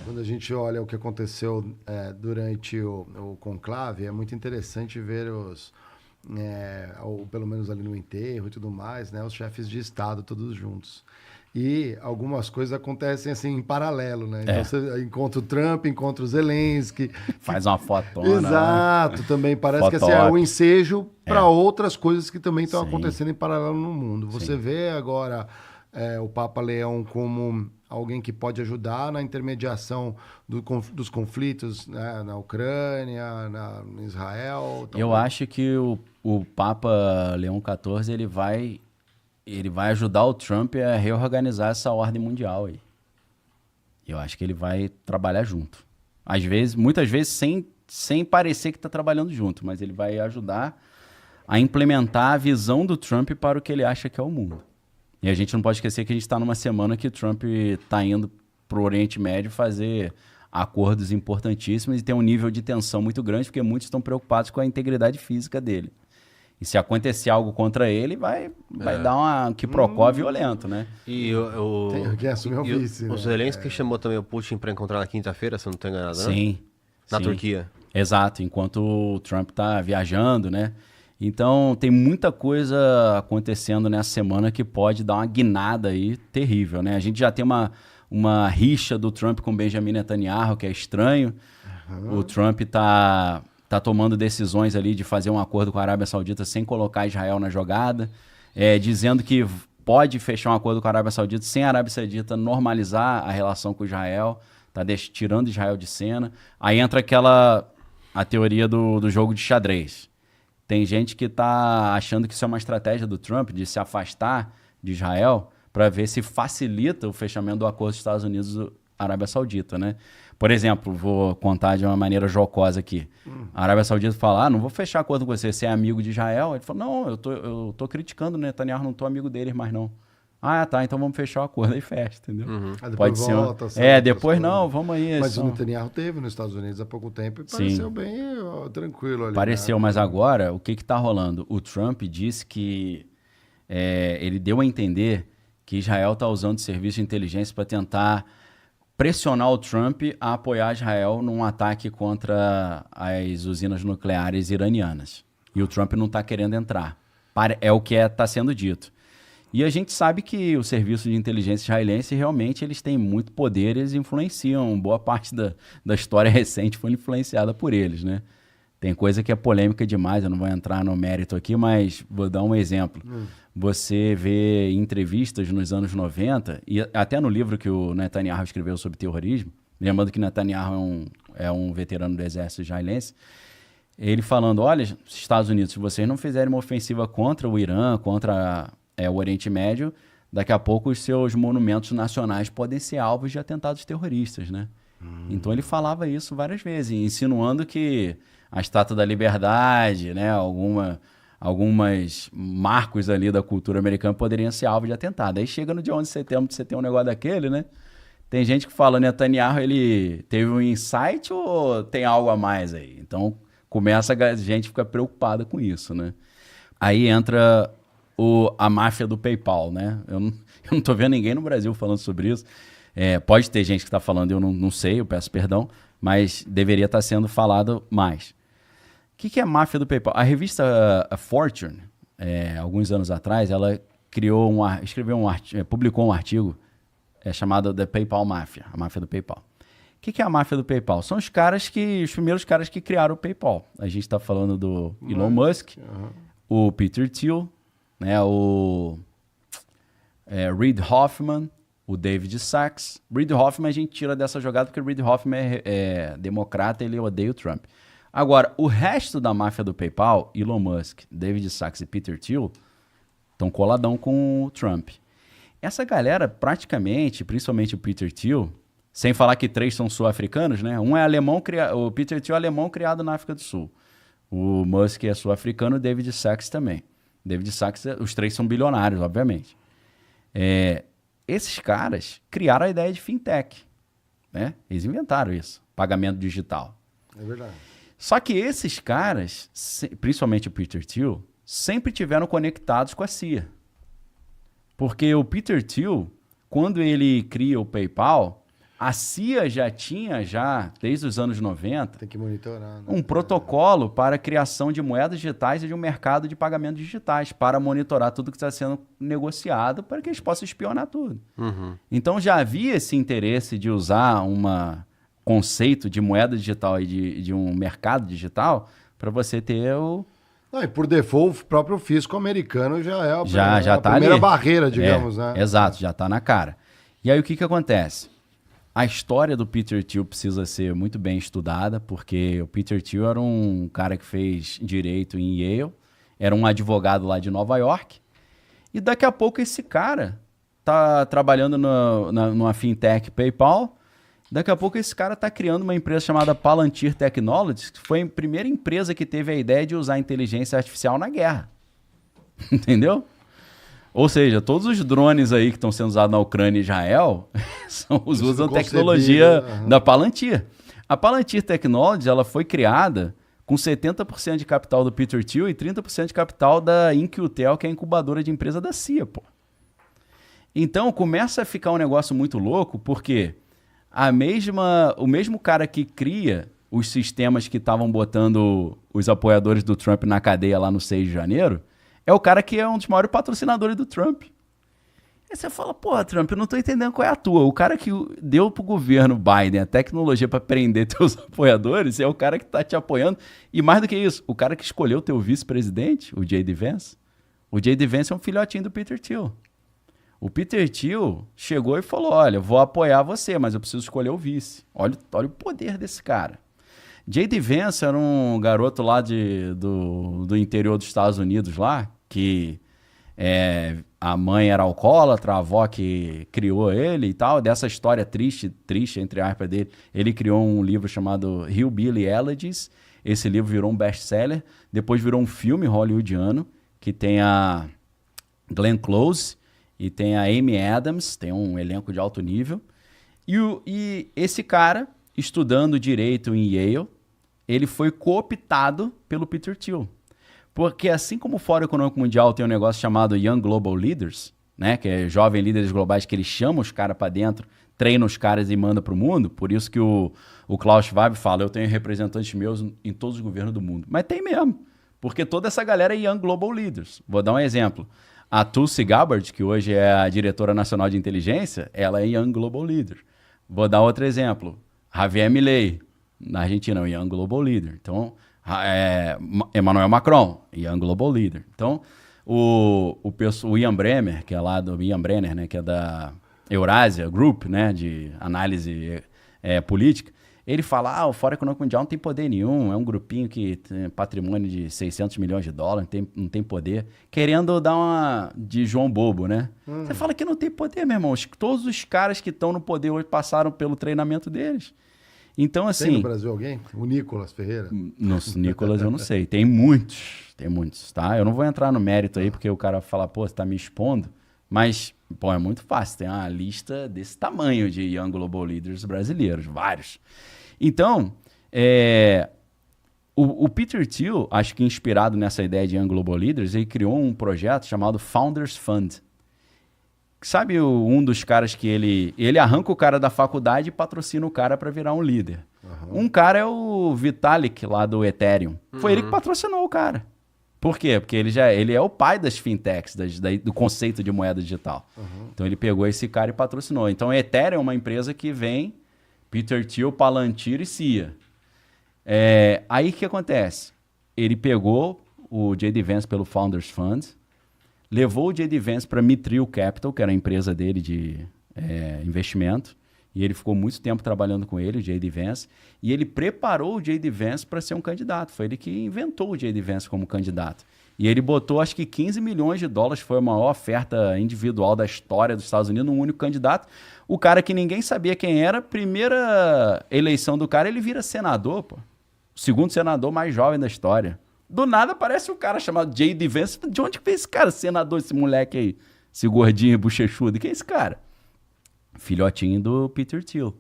Quando a gente olha o que aconteceu durante o conclave, é muito interessante ver ou pelo menos ali no enterro e tudo mais, né, os chefes de Estado todos juntos. E algumas coisas acontecem assim em paralelo, né? Então É, você encontra o Trump, encontra o Zelensky. faz uma fotona lá, Exato, também parece que assim, é o foto-op. ensejo para É, outras coisas que também estão sim, acontecendo em paralelo no mundo. Você sim. vê agora o Papa Leão como alguém que pode ajudar na intermediação dos conflitos, né, na Ucrânia, em Israel. Eu Talvez. acho que o Papa Leão XIV ele vai ajudar o Trump a reorganizar essa ordem mundial aí. Eu acho que ele vai trabalhar junto. Às vezes, muitas vezes sem parecer que está trabalhando junto, mas ele vai ajudar a implementar a visão do Trump para o que ele acha que é o mundo. E a gente não pode esquecer que a gente está numa semana que o Trump está indo para o Oriente Médio fazer acordos importantíssimos e tem um nível de tensão muito grande, porque muitos estão preocupados com a integridade física dele. E se acontecer algo contra ele, vai dar um quiprocó violento, né? E Tem que assumir o vice, o né? Zelensky chamou também o Putin para encontrar na quinta-feira, se eu não estou enganado, né? Sim. Na sim. Turquia. Exato, enquanto o Trump está viajando, né? Então tem muita coisa acontecendo nessa semana que pode dar uma guinada aí terrível, né? A gente já tem uma rixa do Trump com Benjamin Netanyahu, que é estranho. O Trump tá tomando decisões ali de fazer um acordo com a Arábia Saudita sem colocar Israel na jogada, dizendo que pode fechar um acordo com a Arábia Saudita sem a Arábia Saudita normalizar a relação com Israel, tá tirando Israel de cena. Aí entra a teoria do jogo de xadrez. Tem gente que está achando que isso é uma estratégia do Trump de se afastar de Israel para ver se facilita o fechamento do acordo dos Estados Unidos e Arábia Saudita, né? Por exemplo, vou contar de uma maneira jocosa aqui. A Arábia Saudita fala, não vou fechar acordo com você, você é amigo de Israel? Ele falou, não, eu tô criticando o Netanyahu, não tô amigo deles mais não. Ah, tá, então vamos fechar o acordo e fecha, entendeu? Aí depois Pode ser. volta, Depois não, vamos aí. Mas o Netanyahu teve nos Estados Unidos há pouco tempo e pareceu bem tranquilo ali. Pareceu, né? mas agora, o que está rolando? O Trump disse que ele deu a entender que Israel está usando serviço de inteligência para tentar pressionar o Trump a apoiar Israel num ataque contra as usinas nucleares iranianas. E o Trump não está querendo entrar. É o que está sendo dito. E a gente sabe que o serviço de inteligência israelense realmente eles têm muito poder, eles influenciam. Boa parte da história recente foi influenciada por eles, né? Tem coisa que é polêmica demais, eu não vou entrar no mérito aqui, mas vou dar um exemplo. Você vê entrevistas nos anos 90, e até no livro que o Netanyahu escreveu sobre terrorismo, lembrando que Netanyahu é um veterano do exército israelense, ele falando, olha, Estados Unidos, se vocês não fizerem uma ofensiva contra o Irã, contra o Oriente Médio, daqui a pouco os seus monumentos nacionais podem ser alvos de atentados terroristas, né? Então ele falava isso várias vezes, insinuando que a Estátua da Liberdade, né, algumas marcos ali da cultura americana poderiam ser alvo de atentado. Aí chega no dia 11 de setembro, você tem um negócio daquele, né? Tem gente que fala, Netanyahu, ele teve um insight ou tem algo a mais aí? Então começa a gente ficar preocupada com isso, né? Aí entra a máfia do PayPal, né? Eu não tô vendo ninguém no Brasil falando sobre isso. Pode ter gente que está falando, eu não sei, eu peço perdão, mas deveria estar sendo falado mais. O que é a máfia do PayPal? A revista a Fortune, alguns anos atrás, ela publicou um artigo chamado The PayPal Mafia, a máfia do PayPal. O que é a máfia do PayPal? São os primeiros caras que criaram o PayPal. A gente está falando do Elon Musk, o Peter Thiel, né, o Reid Hoffman, o David Sachs. Reid Hoffman a gente tira dessa jogada porque o Reid Hoffman é democrata, ele odeia o Trump. Agora, o resto da máfia do PayPal, Elon Musk, David Sachs e Peter Thiel, estão coladão com o Trump. Essa galera, praticamente, principalmente o Peter Thiel, sem falar que 3 são sul-africanos, né? Um é alemão, o Peter Thiel é alemão criado na África do Sul. O Musk é sul-africano, o David Sachs também. David Sachs, os 3 são bilionários, obviamente. Esses caras criaram a ideia de fintech, né? Eles inventaram isso, pagamento digital. É verdade. Só que esses caras, principalmente o Peter Thiel, sempre tiveram conectados com a CIA. Porque o Peter Thiel, quando ele cria o PayPal, A CIA já tinha, desde os anos 90, Tem que monitorar. Né? um protocolo para a criação de moedas digitais e de um mercado de pagamentos digitais, para monitorar tudo que está sendo negociado, para que eles possam espionar tudo. Então já havia esse interesse de usar um conceito de moeda digital e de um mercado digital para você ter o... Não, e por default, o próprio fisco americano já é já a tá primeira ali. barreira, digamos, né? Exato, já está na cara. E aí o que acontece? A história do Peter Thiel precisa ser muito bem estudada, porque o Peter Thiel era um cara que fez direito em Yale, era um advogado lá de Nova York, e daqui a pouco esse cara tá trabalhando numa fintech PayPal, daqui a pouco esse cara tá criando uma empresa chamada Palantir Technologies, que foi a primeira empresa que teve a ideia de usar inteligência artificial na guerra. Entendeu? Ou seja, todos os drones aí que estão sendo usados na Ucrânia e Israel usam tecnologia da Palantir. A Palantir Technologies ela foi criada com 70% de capital do Peter Thiel e 30% de capital da Incutel, que é a incubadora de empresa da CIA, pô. Então começa a ficar um negócio muito louco, porque o mesmo cara que cria os sistemas que estavam botando os apoiadores do Trump na cadeia lá no 6 de janeiro, é o cara que é um dos maiores patrocinadores do Trump. Aí você fala, porra, Trump, eu não tô entendendo qual é a tua. O cara que deu pro governo Biden a tecnologia para prender teus apoiadores é o cara que tá te apoiando. E mais do que isso, o cara que escolheu teu vice-presidente, o J.D. Vance, o J.D. Vance é um filhotinho do Peter Thiel. O Peter Thiel chegou e falou, olha, vou apoiar você, mas eu preciso escolher o vice. Olha o poder desse cara. J.D. Vance era um garoto lá do interior dos Estados Unidos lá, que a mãe era alcoólatra, a avó que criou ele e tal. Dessa história triste, entre aspas, dele, ele criou um livro chamado Hillbilly Elegies. Esse livro virou um best-seller. Depois virou um filme hollywoodiano, que tem a Glenn Close e tem a Amy Adams, tem um elenco de alto nível. E esse cara, estudando direito em Yale, ele foi cooptado pelo Peter Thiel. Porque assim como o Fórum Econômico Mundial tem um negócio chamado Young Global Leaders, né, que é jovem líderes globais, que ele chama os caras para dentro, treina os caras e manda para o mundo, por isso que o Klaus Schwab fala, eu tenho representantes meus em todos os governos do mundo. Mas tem mesmo, porque toda essa galera é Young Global Leaders. Vou dar um exemplo. A Tulsi Gabbard, que hoje é a diretora nacional de inteligência, ela é Young Global Leader. Vou dar outro exemplo. Javier Milei, na Argentina, é um Young Global Leader. Então, Emmanuel Macron, Young Global Leader. Então, o Ian Bremmer, que é lá do Ian Brenner, né, que é da Eurasia Group, né, de análise política, ele fala, o Fórum Econômico Mundial não tem poder nenhum, é um grupinho que tem patrimônio de 600 milhões de dólares, não tem poder, querendo dar uma de João Bobo, né? Você fala que não tem poder, meu irmão. Todos os caras que estão no poder hoje passaram pelo treinamento deles. Então, assim... Tem no Brasil alguém? O Nicolas Ferreira? Nicolas eu não sei. Tem muitos, tá? Eu não vou entrar no mérito aí, porque o cara fala, pô, você tá me expondo. Mas, pô, é muito fácil. Tem uma lista desse tamanho de Young Global Leaders brasileiros, vários. Então, o Peter Thiel, acho que inspirado nessa ideia de Young Global Leaders, ele criou um projeto chamado Founders Fund. Sabe um dos caras que ele arranca o cara da faculdade e patrocina o cara para virar um líder. Uhum. Um cara é o Vitalik lá do Ethereum. Foi ele que patrocinou o cara. Por quê? Porque ele é o pai das fintechs, do conceito de moeda digital. Uhum. Então ele pegou esse cara e patrocinou. Então a Ethereum é uma empresa que vem Peter Thiel, Palantir e CIA. Aí o que acontece? Ele pegou o J.D. Vance pelo Founders Fund, levou o J.D. Vance para Mithril Capital, que era a empresa dele de investimento, e ele ficou muito tempo trabalhando com ele, o J.D. Vance, e ele preparou o J.D. Vance para ser um candidato. Foi ele que inventou o J.D. Vance como candidato. E ele botou, acho que 15 milhões de dólares, foi a maior oferta individual da história dos Estados Unidos, num único candidato. O cara que ninguém sabia quem era, primeira eleição do cara, ele vira senador, pô. O segundo senador mais jovem da história. Do nada aparece um cara chamado J.D. Vance. De onde que veio esse cara, senador, esse moleque aí? Esse gordinho, bochechudo. Quem é esse cara? Filhotinho do Peter Thiel.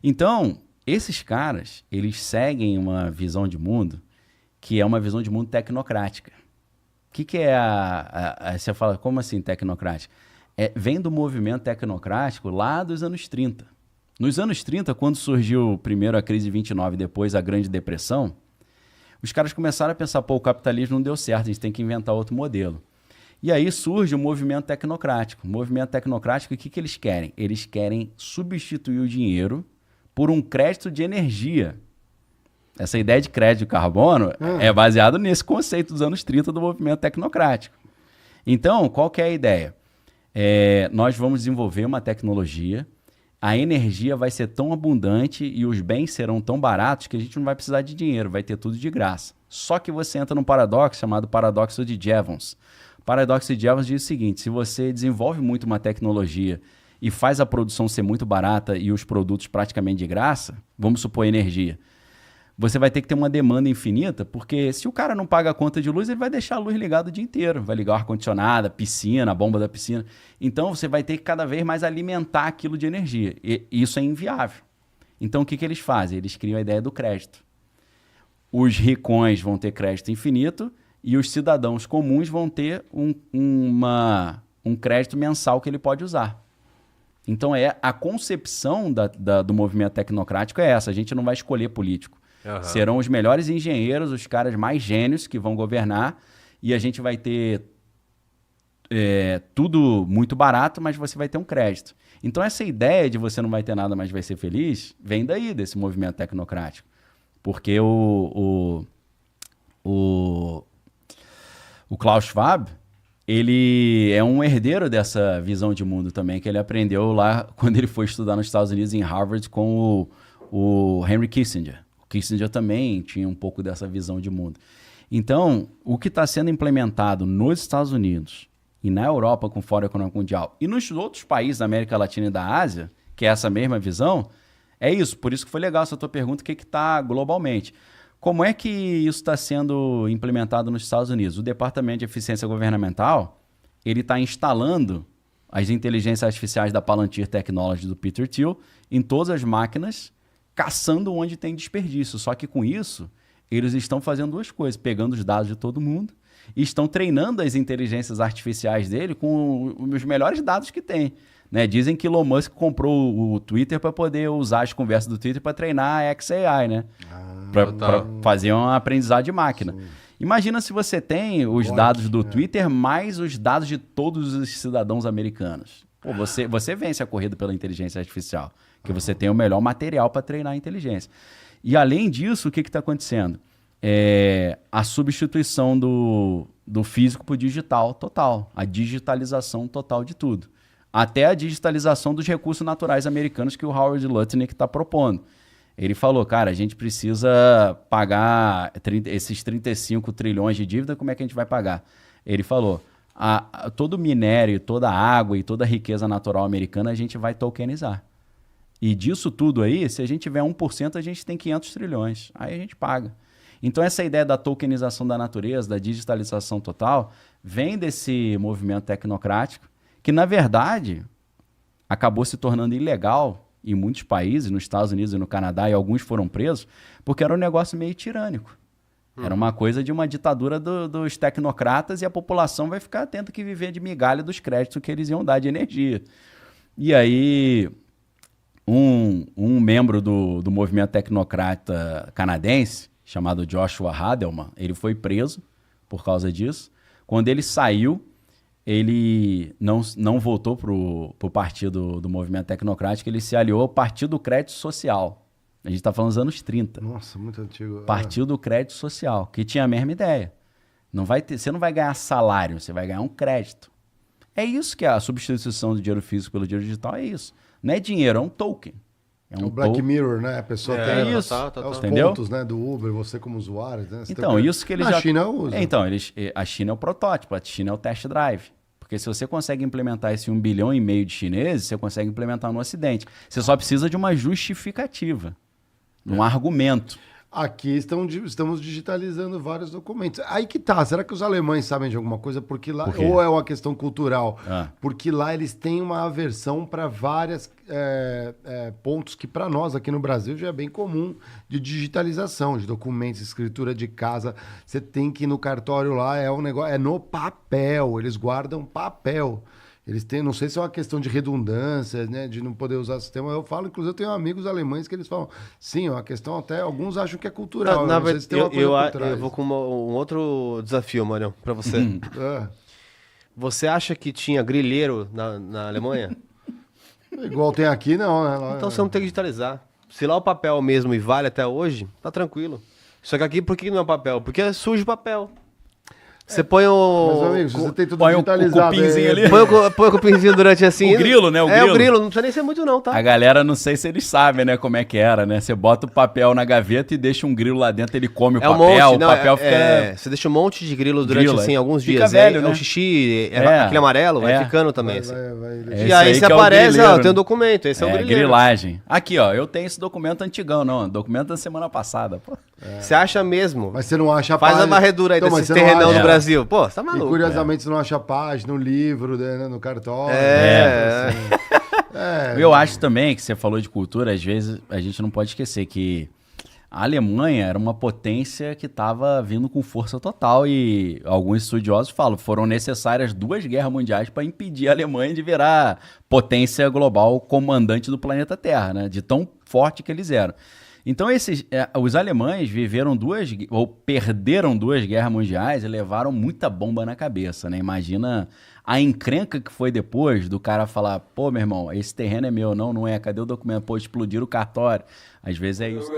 Então, esses caras, eles seguem uma visão de mundo que é uma visão de mundo tecnocrática. O que é você fala, como assim tecnocrática? Vem do movimento tecnocrático lá dos anos 30. Nos anos 30, quando surgiu primeiro a crise de 29 e depois a Grande Depressão, os caras começaram a pensar, pô, o capitalismo não deu certo, a gente tem que inventar outro modelo. E aí surge o movimento tecnocrático. O movimento tecnocrático, o que eles querem? Eles querem substituir o dinheiro por um crédito de energia. Essa ideia de crédito de carbono é baseada nesse conceito dos anos 30 do movimento tecnocrático. Então, qual que é a ideia? Nós vamos desenvolver uma tecnologia, a energia vai ser tão abundante e os bens serão tão baratos que a gente não vai precisar de dinheiro, vai ter tudo de graça. Só que você entra num paradoxo chamado paradoxo de Jevons. O paradoxo de Jevons diz o seguinte: se você desenvolve muito uma tecnologia e faz a produção ser muito barata e os produtos praticamente de graça, vamos supor energia, você vai ter que ter uma demanda infinita, porque se o cara não paga a conta de luz, ele vai deixar a luz ligada o dia inteiro. Vai ligar o ar-condicionado, a piscina, a bomba da piscina. Então, você vai ter que cada vez mais alimentar aquilo de energia. E isso é inviável. Então, o que eles fazem? Eles criam a ideia do crédito. Os ricões vão ter crédito infinito e os cidadãos comuns vão ter um crédito mensal que ele pode usar. Então, a concepção do movimento tecnocrático é essa. A gente não vai escolher político. Uhum. Serão os melhores engenheiros, os caras mais gênios que vão governar e a gente vai ter tudo muito barato, mas você vai ter um crédito. Então essa ideia de você não vai ter nada, mas vai ser feliz, vem daí, desse movimento tecnocrático. Porque o Klaus Schwab, ele é um herdeiro dessa visão de mundo também, que ele aprendeu lá quando ele foi estudar nos Estados Unidos, em Harvard, com o Henry Kissinger. Kissinger também tinha um pouco dessa visão de mundo. Então, o que está sendo implementado nos Estados Unidos e na Europa com o Fórum Econômico Mundial e nos outros países da América Latina e da Ásia, que é essa mesma visão, é isso. Por isso que foi legal essa tua pergunta, o que está globalmente. Como é que isso está sendo implementado nos Estados Unidos? O Departamento de Eficiência Governamental, ele está instalando as inteligências artificiais da Palantir Technology do Peter Thiel em todas as máquinas, caçando onde tem desperdício. Só que com isso, eles estão fazendo duas coisas, pegando os dados de todo mundo e estão treinando as inteligências artificiais dele com os melhores dados que tem. Né? Dizem que Elon Musk comprou o Twitter para poder usar as conversas do Twitter para treinar a XAI, né? Para fazer uma aprendizado de máquina. Sim. Imagina se você tem os dados do Twitter mais os dados de todos os cidadãos americanos. Pô, você vence a corrida pela inteligência artificial. Que você tem o melhor material para treinar a inteligência. E além disso, o que está acontecendo? A substituição do físico para o digital total. A digitalização total de tudo. Até a digitalização dos recursos naturais americanos que o Howard Lutnick está propondo. Ele falou, cara, a gente precisa pagar esses 35 trilhões de dívida, como é que a gente vai pagar? Ele falou, todo o minério, toda a água e toda a riqueza natural americana a gente vai tokenizar. E disso tudo aí, se a gente tiver 1%, a gente tem 500 trilhões. Aí a gente paga. Então essa ideia da tokenização da natureza, da digitalização total, vem desse movimento tecnocrático, que na verdade acabou se tornando ilegal em muitos países, nos Estados Unidos e no Canadá, e alguns foram presos, porque era um negócio meio tirânico. Era uma coisa de uma ditadura dos tecnocratas e a população vai ficar tendo que viver de migalha dos créditos que eles iam dar de energia. E aí... Um membro do movimento tecnocrata canadense, chamado Joshua Hadelman, ele foi preso por causa disso. Quando ele saiu, ele não voltou para o partido do movimento tecnocrático, ele se aliou ao Partido do Crédito Social. A gente está falando dos anos 30. Nossa, muito antigo. Partido do Crédito Social, que tinha a mesma ideia. Você não vai ganhar salário, você vai ganhar um crédito. É isso que é a substituição do dinheiro físico pelo dinheiro digital, é isso. Não é dinheiro, é um token. É um Black Mirror, né? A pessoa tem isso, os entendeu? Pontos, né, do Uber, você como usuário. Né? Então, isso que eles já... A China usa. Então, a China é o protótipo, a China é o test drive. Porque se você consegue implementar esse 1,5 bilhão de chineses, você consegue implementar no Ocidente. Você só precisa de uma justificativa, um argumento. Aqui estamos digitalizando vários documentos. Aí que tá, será que os alemães sabem de alguma coisa? Porque lá, ou é uma questão cultural? Porque lá eles têm uma aversão para vários pontos que para nós aqui no Brasil já é bem comum de digitalização, de documentos, escritura de casa. Você tem que ir no cartório lá, é um negócio, é no papel, eles guardam papel. Eles têm, não sei se é uma questão de redundância, né, de não poder usar o sistema. Eu falo, inclusive, eu tenho amigos alemães que eles falam, sim, é uma questão até, alguns acham que é cultural. Na não sei se tem uma coisa por trás. eu vou com um outro desafio, Marião, pra você. Você acha que tinha grilheiro na Alemanha? Igual tem aqui, não, né? Então você não tem que digitalizar. Se lá o papel mesmo e vale até hoje, tá tranquilo. Só que aqui, por que não é papel? Porque é sujo o papel. Você põe o... Mas, amigo, você tem tudo põe digitalizado. o cupinzinho ali. Põe o cupinzinho durante assim. O grilo, né? O É, grilo. o grilo. Não precisa nem ser muito não, tá? A galera, não sei se eles sabem, né, como é que era, né? Você bota o papel na gaveta e deixa um grilo lá dentro, ele come o papel, monte, o papel fica... você deixa um monte de grilo durante, Grilo, assim, alguns fica dias. velho, É né? o xixi, aquele amarelo, vai ficando também, assim. É E aí esse você que é o aparece, grileiro, tem né? um documento, esse é o grileiro. Grilagem. Aqui, ó, eu tenho esse documento antigão, não, documento da semana passada, pô. Você acha mesmo? Mas você não acha a Faz página... a varredura aí Então, mas desse você não terrenão acha- do Brasil. Pô, você tá E maluco. curiosamente você não acha a página, no livro, né, no cartório. Eu acho também que você falou de cultura, às vezes a gente não pode esquecer que a Alemanha era uma potência que estava vindo com força total e alguns estudiosos falam foram necessárias 2 guerras mundiais para impedir a Alemanha de virar potência global comandante do planeta Terra, né? De tão forte que eles eram. Então os alemães viveram ou perderam 2 guerras mundiais e levaram muita bomba na cabeça, né? Imagina a encrenca que foi depois do cara falar, pô, meu irmão, esse terreno é meu, não é, cadê o documento? Pô, explodiram o cartório. Às vezes é isso.